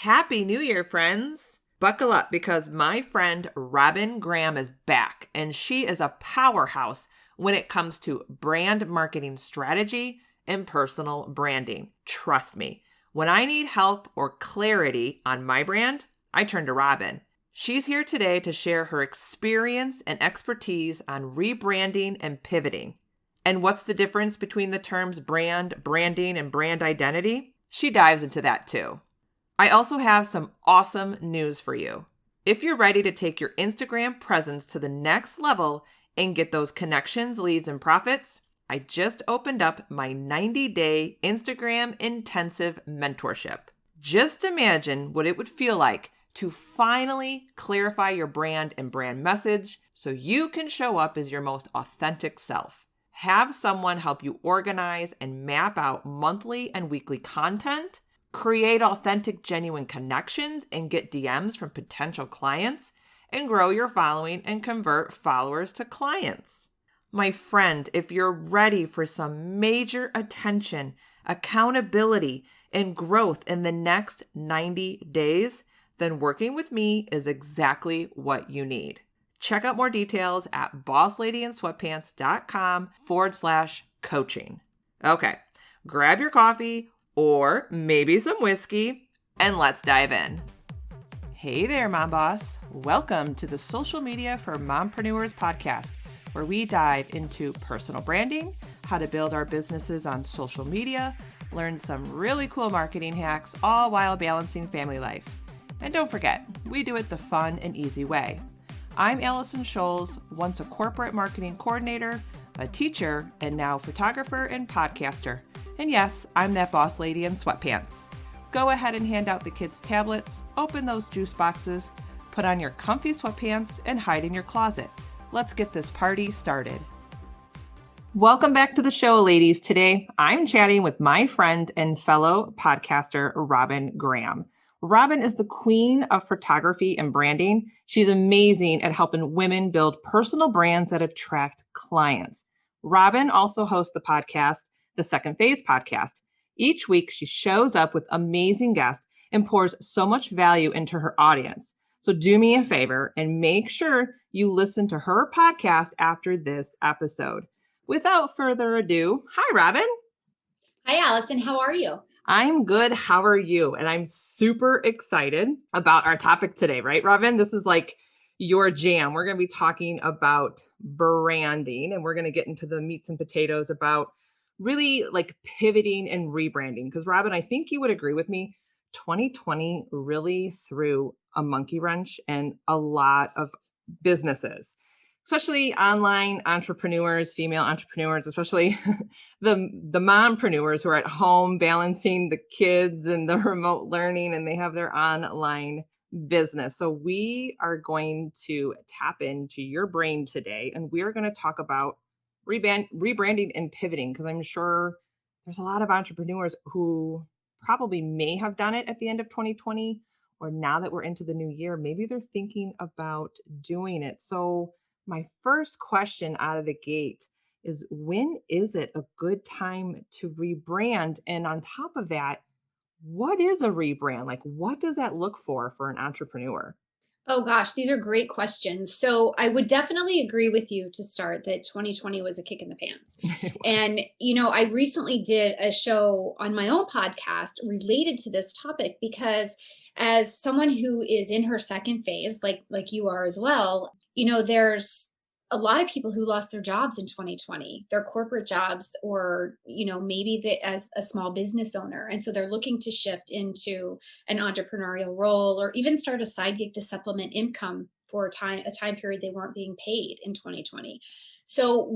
Happy New Year, friends! Buckle up because my friend Robyn Graham is back, and she is a powerhouse when it comes to brand marketing strategy and personal branding. Trust me, when I need help or clarity on my brand, I turn to Robyn. She's here today to share her experience and expertise on rebranding and pivoting. And what's the difference between the terms brand, branding, and brand identity? She dives into that too. I also have some awesome news for you. If you're ready to take your Instagram presence to the next level and get those connections, leads, and profits, I just opened up my 90-day Instagram intensive mentorship. Just imagine what it would feel like to finally clarify your brand and brand message so you can show up as your most authentic self. Have someone help you organize and map out monthly and weekly content, create authentic, genuine connections and get DMs from potential clients, and grow your following and convert followers to clients. My friend, if you're ready for some major attention, accountability, and growth in the next 90 days, then working with me is exactly what you need. Check out more details at bossladyinsweatpants.com/coaching. Okay, grab your coffee or maybe some whiskey and let's dive in. Hey there, Mom Boss. Welcome to the Social Media for Mompreneurs podcast, where we dive into personal branding, how to build our businesses on social media, learn some really cool marketing hacks, all while balancing family life. And don't forget, we do it the fun and easy way. I'm Allison Scholes, once a corporate marketing coordinator, a teacher, and now photographer and podcaster. And yes, I'm that boss lady in sweatpants. Go ahead and hand out the kids' tablets, open those juice boxes, put on your comfy sweatpants, and hide in your closet. Let's get this party started. Welcome back to the show, ladies. Today, I'm chatting with my friend and fellow podcaster, Robyn Graham. Robyn is the queen of photography and branding. She's amazing at helping women build personal brands that attract clients. Robyn also hosts the podcast, The Second Phase Podcast. Each week, she shows up with amazing guests and pours so much value into her audience. So do me a favor and make sure you listen to her podcast after this episode. Without further ado, hi, Robyn. Hi, Allison. How are you? I'm good. How are you? And I'm super excited about our topic today, right, Robyn? This is like your jam. We're going to be talking about branding, and we're going to get into the meats and potatoes about really like pivoting and rebranding. Because Robyn, I think you would agree with me, 2020 really threw a monkey wrench in a lot of businesses, especially online entrepreneurs, female entrepreneurs, especially the mompreneurs who are at home balancing the kids and the remote learning, and they have their online business. So we are going to tap into your brain today, and we are going to talk about rebranding and pivoting, because I'm sure there's a lot of entrepreneurs who probably may have done it at the end of 2020, or now that we're into the new year, maybe they're thinking about doing it. So my first question out of the gate is, when is it a good time to rebrand? And on top of that, what is a rebrand? Like, what does that look for an entrepreneur? Oh gosh, these are great questions. So I would definitely agree with you to start that 2020 was a kick in the pants. And, I recently did a show on my own podcast related to this topic, because as someone who is in her second phase, like you are as well, there's a lot of people who lost their jobs in 2020, their corporate jobs, or, maybe as a small business owner. And so they're looking to shift into an entrepreneurial role, or even start a side gig to supplement income for a time period they weren't being paid in 2020. So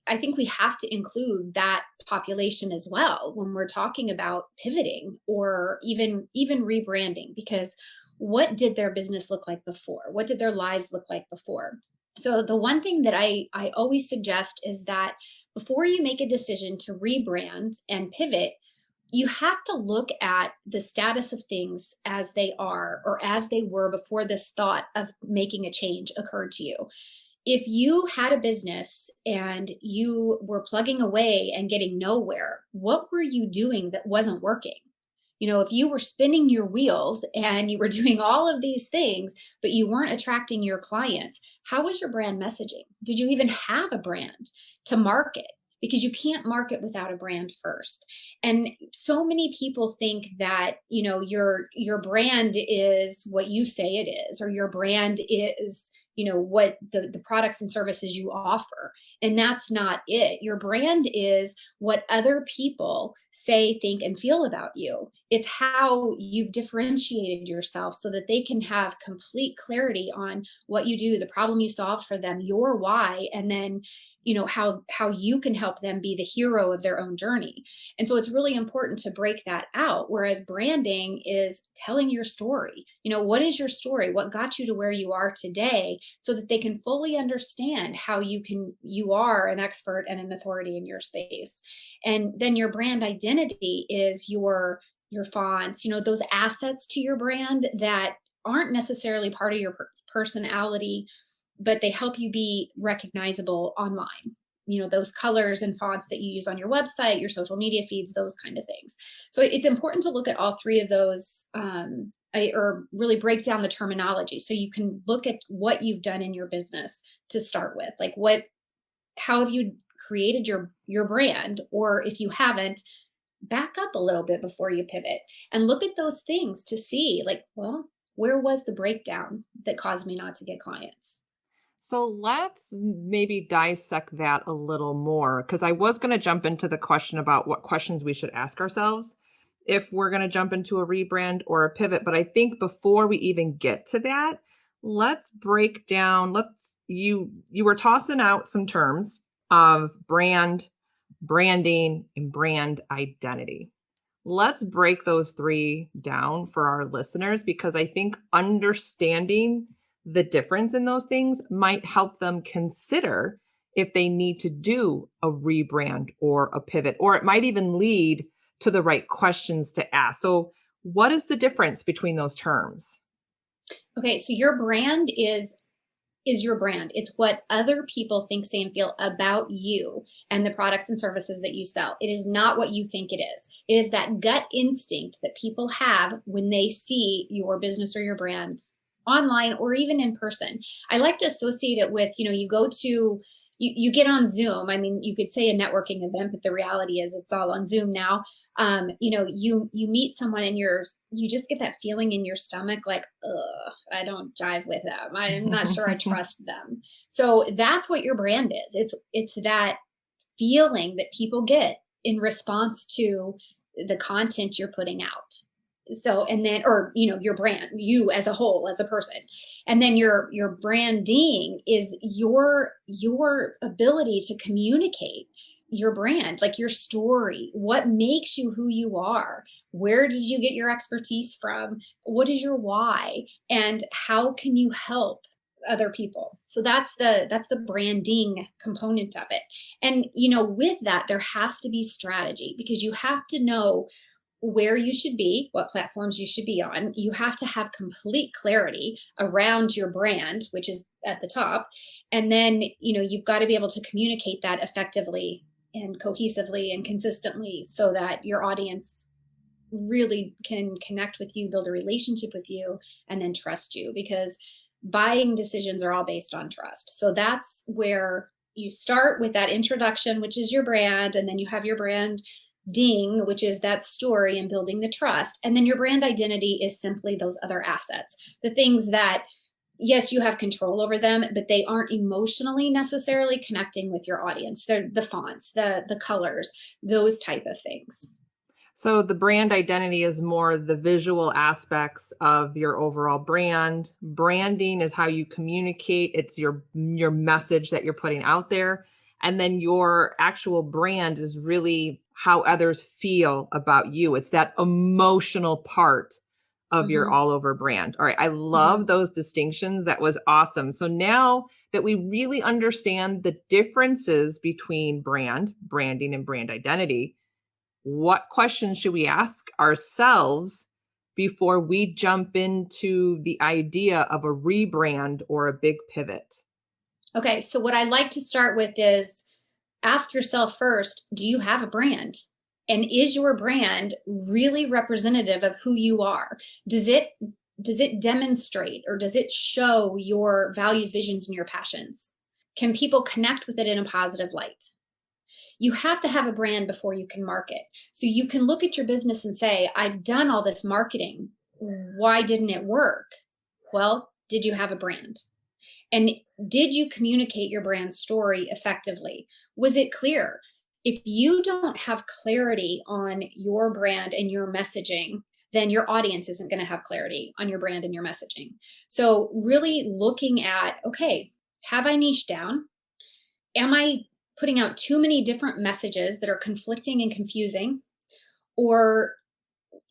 I think we have to include that population as well when we're talking about pivoting or even rebranding, because what did their business look like before? What did their lives look like before? So the one thing that I always suggest is that before you make a decision to rebrand and pivot, you have to look at the status of things as they are, or as they were before this thought of making a change occurred to you. If you had a business and you were plugging away and getting nowhere, what were you doing that wasn't working? If you were spinning your wheels and you were doing all of these things, but you weren't attracting your clients, how was your brand messaging? Did you even have a brand to market? Because you can't market without a brand first. And so many people think that, your brand is what you say it is, or your brand is, what the products and services you offer. And that's not it. Your brand is what other people say, think, and feel about you. It's how you've differentiated yourself so that they can have complete clarity on what you do, the problem you solve for them, your why, and then how you can help them be the hero of their own journey. And so it's really important to break that out, whereas branding is telling your story. What is your story? What got you to where you are today, so that they can fully understand how you are an expert and an authority in your space. And then your brand identity is your fonts, those assets to your brand that aren't necessarily part of your personality, but they help you be recognizable online. Those colors and fonts that you use on your website, your social media feeds, those kind of things. So it's important to look at all three of those, or really break down the terminology so you can look at what you've done in your business to start with. Like how have you created your brand? Or if you haven't, back up a little bit before you pivot and look at those things to see, where was the breakdown that caused me not to get clients? So let's maybe dissect that a little more, because I was going to jump into the question about what questions we should ask ourselves if we're going to jump into a rebrand or a pivot. But I think before we even get to that, let's break down, you were tossing out some terms of brand, branding, and brand identity. Let's break those three down for our listeners, because I think understanding the difference in those things might help them consider if they need to do a rebrand or a pivot, or it might even lead to the right questions to ask. So what is the difference between those terms? Okay, so your brand is your brand. It's what other people think, say, and feel about you and the products and services that you sell. It is not what you think it is. It is that gut instinct that people have when they see your business or your brand online or even in person. I like to associate it with, you go to, you get on Zoom. I mean, you could say a networking event, but the reality is it's all on Zoom now. You meet someone and you just get that feeling in your stomach, like, ugh, I don't jive with them. I'm not sure I trust them. So that's what your brand is. It's that feeling that people get in response to the content you're putting out. So, and then, or, your brand, you as a whole, as a person, and then your branding is your ability to communicate your brand, like your story, what makes you who you are, where did you get your expertise from, what is your why, and how can you help other people. So that's the branding component of it. And, with that, there has to be strategy, because you have to know where you should be, what platforms you should be on. You have to have complete clarity around your brand, which is at the top. And then, you've got to be able to communicate that effectively and cohesively and consistently so that your audience really can connect with you, build a relationship with you, and then trust you, because buying decisions are all based on trust. So that's where you start with that introduction, which is your brand, and then you have your brand ding, which is that story and building the trust. And then your brand identity is simply those other assets, the things that, yes, you have control over them, but they aren't emotionally necessarily connecting with your audience. They're the fonts, the colors, those type of things. So the brand identity is more the visual aspects of your overall brand. Branding is how you communicate. It's your message that you're putting out there. And then your actual brand is really how others feel about you. It's that emotional part of your all over brand. All right. I love those distinctions. That was awesome. So now that we really understand the differences between branding, and brand identity, what questions should we ask ourselves before we jump into the idea of a rebrand or a big pivot? Okay. So what I like to start with is ask yourself first, do you have a brand? And is your brand really representative of who you are? Does it demonstrate, or does it show your values, visions, and your passions? Can people connect with it in a positive light? You have to have a brand before you can market. So you can look at your business and say, I've done all this marketing. Why didn't it work? Well, did you have a brand? And did you communicate your brand story effectively? Was it clear? If you don't have clarity on your brand and your messaging, then your audience isn't going to have clarity on your brand and your messaging. So really looking at, okay, have I niched down? Am I putting out too many different messages that are conflicting and confusing? Or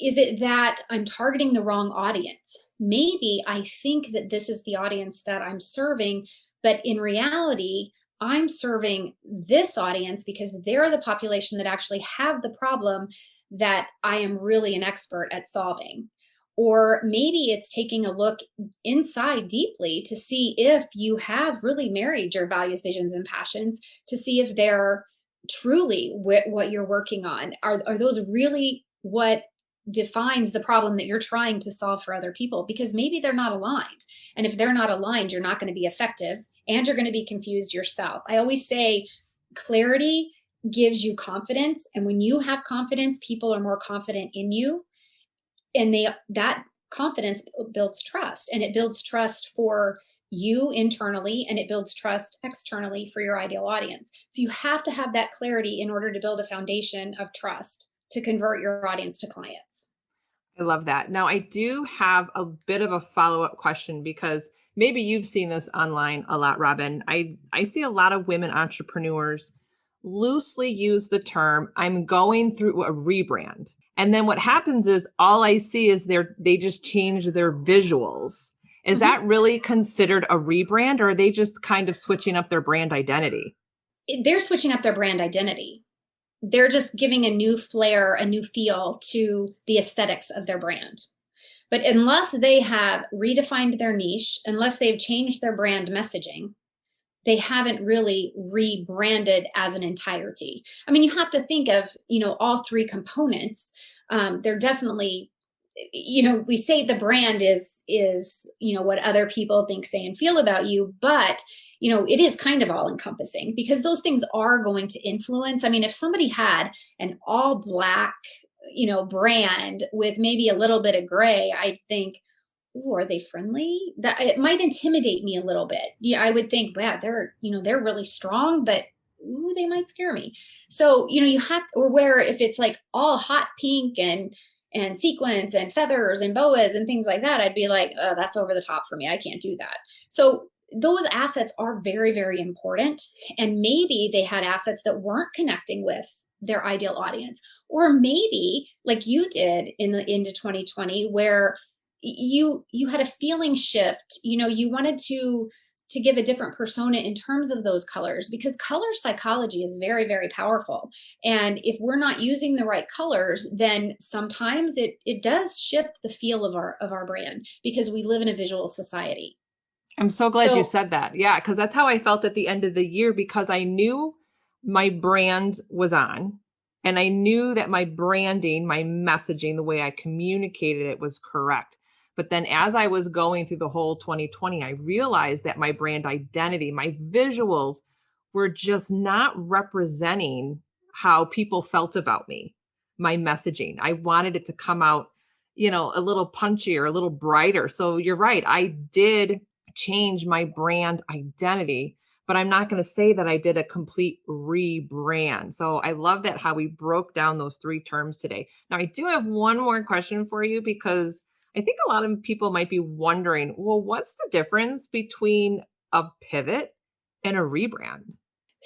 is it that I'm targeting the wrong audience? Maybe I think that this is the audience that I'm serving, but in reality, I'm serving this audience because they're the population that actually have the problem that I am really an expert at solving. Or maybe it's taking a look inside deeply to see if you have really married your values, visions, and passions, to see if they're truly what you're working on. Are those really what defines the problem that you're trying to solve for other people? Because maybe they're not aligned. And if they're not aligned, you're not going to be effective and you're going to be confused yourself. I always say clarity gives you confidence. And when you have confidence, people are more confident in you. And that confidence builds trust, and it builds trust for you internally, and it builds trust externally for your ideal audience. So you have to have that clarity in order to build a foundation of trust to convert your audience to clients. I love that. Now, I do have a bit of a follow-up question, because maybe you've seen this online a lot, Robyn. I see a lot of women entrepreneurs loosely use the term, I'm going through a rebrand. And then what happens is all I see is they just change their visuals. Is that really considered a rebrand, or are they just kind of switching up their brand identity? They're switching up their brand identity. They're just giving a new flair, a new feel to the aesthetics of their brand. But unless they have redefined their niche, unless they've changed their brand messaging, they haven't really rebranded as an entirety. I mean, you have to think of, all three components. They're definitely, we say the brand is, what other people think, say, and feel about you, but, it is kind of all encompassing, because those things are going to influence. I mean, if somebody had an all black, brand with maybe a little bit of gray, I'd think, ooh, are they friendly? That it might intimidate me a little bit. Yeah, I would think, wow, they're really strong, but ooh, they might scare me. So, you have, or where if it's like all hot pink and sequins and feathers and boas and things like that, I'd be like, oh, that's over the top for me. I can't do that. So those assets are very, very important. And maybe they had assets that weren't connecting with their ideal audience, or maybe like you did into 2020, where you had a feeling shift. You wanted to give a different persona in terms of those colors, because color psychology is very, very powerful. And if we're not using the right colors, then sometimes it does shift the feel of our brand, because we live in a visual society. I'm so glad you said that. Yeah, because that's how I felt at the end of the year, because I knew my brand was on, and I knew that my branding, my messaging, the way I communicated it was correct. But then as I was going through the whole 2020, I realized that my brand identity, my visuals were just not representing how people felt about me, my messaging. I wanted it to come out, a little punchier, a little brighter. So you're right. I did change my brand identity, but I'm not going to say that I did a complete rebrand. So I love that how we broke down those three terms today. Now, I do have one more question for you, because I think a lot of people might be wondering, well, what's the difference between a pivot and a rebrand?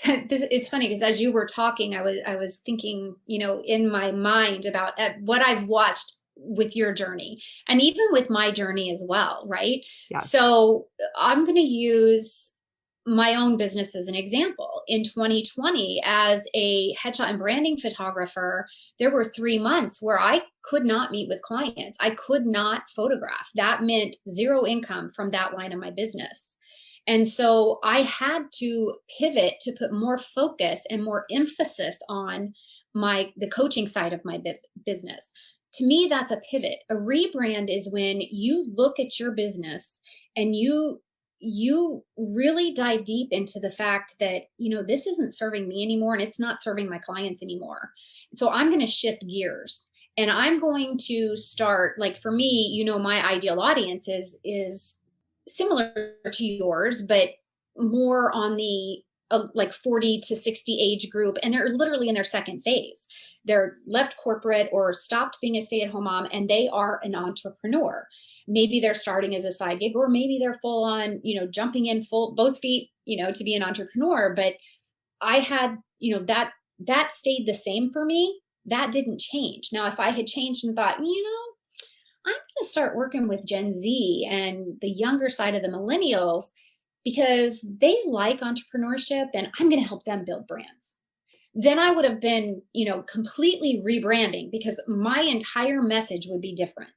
It's funny, because as you were talking, I was thinking, in my mind about what I've watched with your journey, and even with my journey as well, right? Yeah. So I'm going to use my own business as an example. In 2020, as a headshot and branding photographer, there were 3 months where I could not meet with clients. I could not photograph. That meant zero income from that line of my business. And so I had to pivot to put more focus and more emphasis on the coaching side of my business. To me, that's a pivot. A rebrand is when you look at your business and you really dive deep into the fact that, this isn't serving me anymore and it's not serving my clients anymore. So I'm going to shift gears and I'm going to start, like for me, my ideal audience is similar to yours, but more on the like 40 to 60 age group. And they're literally in their second phase. They're left corporate or stopped being a stay-at-home mom, and they are an entrepreneur. Maybe they're starting as a side gig, or maybe they're full on, jumping in both feet, to be an entrepreneur. But I had, that stayed the same for me. That didn't change. Now, if I had changed and thought, I'm going to start working with Gen Z and the younger side of the millennials, because they like entrepreneurship and I'm going to help them build brands, then I would have been, completely rebranding, because my entire message would be different.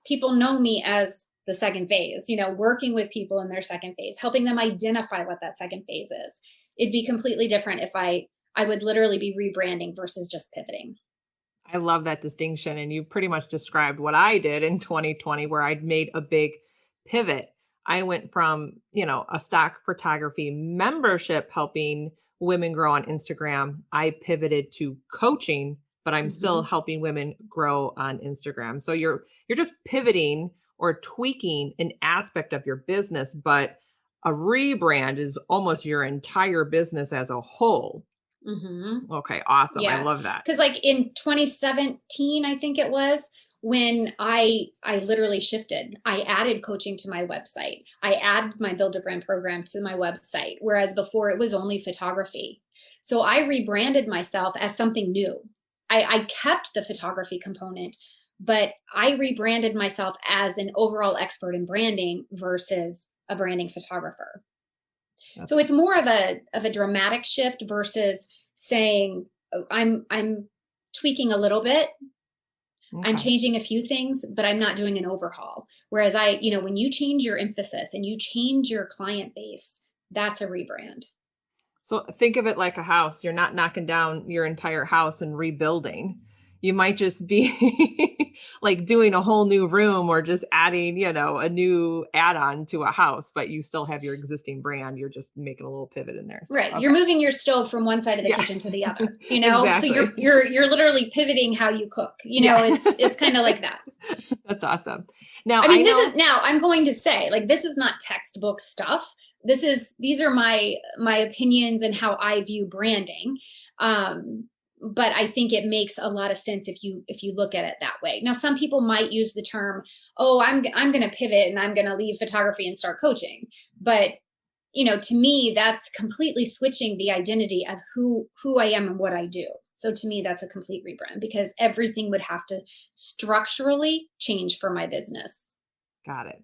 People know me as the second phase, working with people in their second phase, helping them identify what that second phase is. It'd be completely different if I would literally be rebranding versus just pivoting. I love that distinction. And you pretty much described what I did in 2020, where I'd made a big pivot. I went from, a stock photography membership helping women grow on Instagram. I pivoted to coaching, but I'm still helping women grow on Instagram. So you're just pivoting or tweaking an aspect of your business, but a rebrand is almost your entire business as a whole. Mm-hmm. Okay, awesome. Yeah. I love that. Because like in 2017, I think it was, when I literally shifted. I added coaching to my website. I added my Build a Brand program to my website, whereas before it was only photography. So I rebranded myself as something new. I kept the photography component, but I rebranded myself as an overall expert in branding versus a branding photographer. So it's more of a dramatic shift versus saying, I'm tweaking a little bit. Okay. I'm changing a few things, but I'm not doing an overhaul. Whereas when you change your emphasis and you change your client base, that's a rebrand. So think of it like a house. You're not knocking down your entire house and rebuilding. You might just be like doing a whole new room or just adding, a new add-on to a house, but you still have your existing brand. You're just making a little pivot in there. So, right. Okay. You're moving your stove from one side of the kitchen to the other, Exactly. So you're literally pivoting how you cook, it's kind of like that. That's awesome. Now, I'm going to say, like, this is not textbook stuff. These are my opinions and how I view branding. But I think it makes a lot of sense if you look at it that way. Now, some people might use the term, I'm going to pivot and I'm going to leave photography and start coaching. But, to me, that's completely switching the identity of who I am and what I do. So to me, that's a complete rebrand, because everything would have to structurally change for my business. Got it.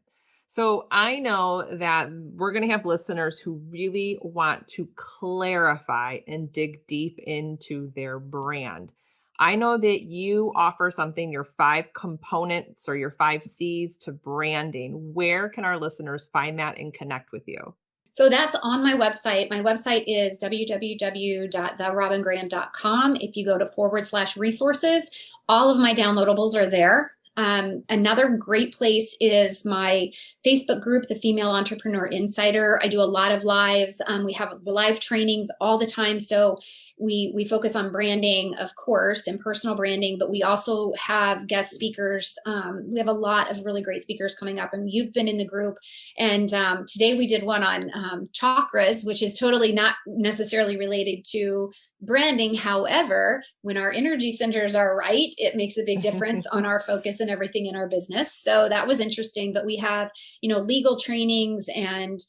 So I know that we're going to have listeners who really want to clarify and dig deep into their brand. I know that you offer something, your 5 components or your 5 C's to branding. Where can our listeners find that and connect with you? So that's on my website. My website is www.therobyngraham.com. If you go to /resources, all of my downloadables are there. Another great place is my Facebook group, the Female Entrepreneur Insider. I do a lot of lives. We have live trainings all the time. So we focus on branding, of course, and personal branding, but we also have guest speakers. We have a lot of really great speakers coming up, and you've been in the group. And today we did one on chakras, which is totally not necessarily related to branding. However, when our energy centers are right, it makes a big difference on our focus and everything in our business. So that was interesting. But we have, legal trainings and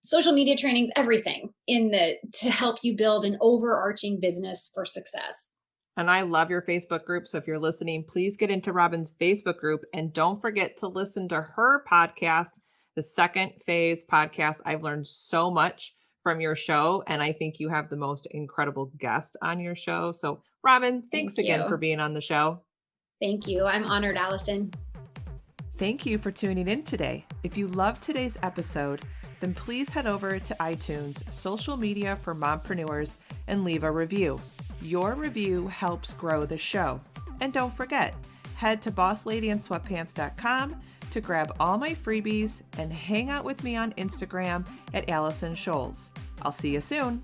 social media trainings, everything to help you build an overarching business for success. And I love your Facebook group. So if you're listening, please get into Robyn's Facebook group, and don't forget to listen to her podcast, the Second Phase podcast. I've learned so much from your show, and I think you have the most incredible guest on your show. So Robyn, thanks again for being on the show. Thank you. I'm honored, Allison. Thank you for tuning in today. If you loved today's episode, then please head over to iTunes, social media for mompreneurs, and leave a review. Your review helps grow the show. And don't forget, head to BossLadyInSweatpants.com to grab all my freebies and hang out with me on Instagram at Allison Scholes. I'll see you soon.